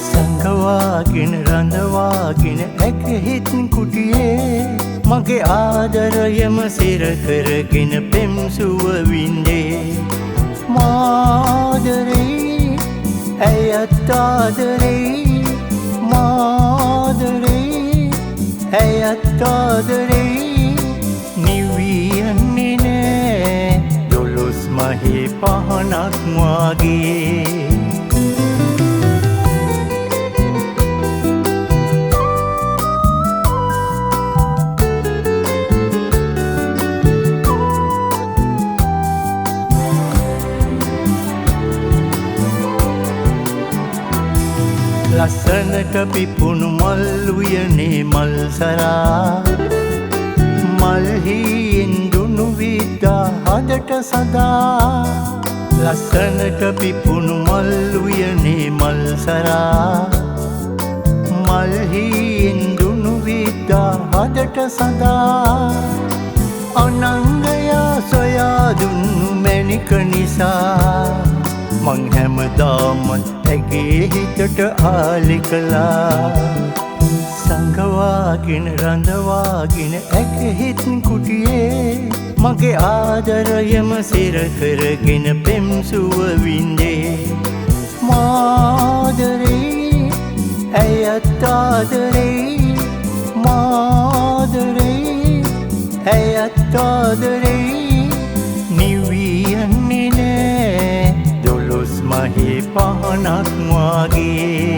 සංගවාගෙන රඳවාගෙන ඇකහිත් කුටියේ මගේ ආදරයම සිර කරගෙන පෙම් සුව වින්දේ මාදරේ ඇයත් ආදරේ මාදරේ ඇයත් ආදරේ නිවියන්නේ නෑ දොළොස් මහේ පහනක් වාගේ ලස්සනට පිපුණු මල් උයනේ මල් සරා මල්හි ඉන්දුණු විදා හදට සදා ලස්සනට පිපුණු මල් උයනේ මල් සරා මල්හි ඉන්දුණු විදා හදට සදා අනංගයා සොයා දුන්නු මැණික නිසා මං හැමදාමත් ඇගේ හිතට ආලි කළා සංගවාගෙන රඳවාගෙන ඇකහිත් කුටියේ මගේ ආදරයම සිර කරගෙන පෙම් සුව වින්දේ මාදරේ ඇයත් ආදරේ මාදරේ ඇයත් ආදරේ නිවියන්නේ නෑ දොළොස් මහේ පහනක් වාගේ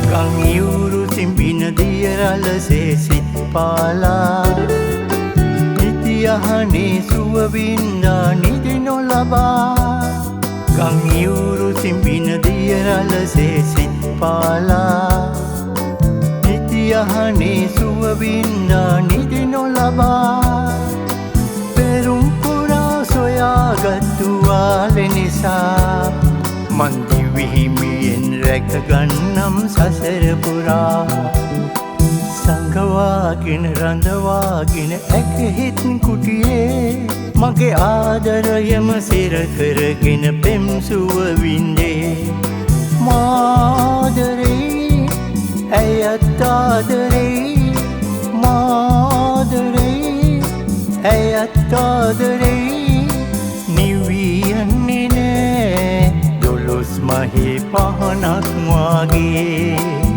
ගංයුරු තිඹින දියරලසේ සිත් පාලා නිතියහනේ සුව වින්දා නිදි නොලබා ගංයුරු තිඹින දියරලසේ සිත් පාලා නිතියහනේ සුව වින්දා නිදි නොලබා පෙරුම් පුරා සොයාගත්තු වාලෙ නිසා මන්දි විහිමියෙන් රැකගන්නම් සසර පුරා සංගවාගෙන රඳවාගෙන ඇකහිත් කුටියේ මගේ ආදරයම සිර කරගෙන පෙම් සුව වින්දේ මාදරේ ඇයත් ආදරේ මාදරේ ඇයත් ආදරේ නිවියන්නේ නෑ දොළොස් මහේ පහනක් වාගේ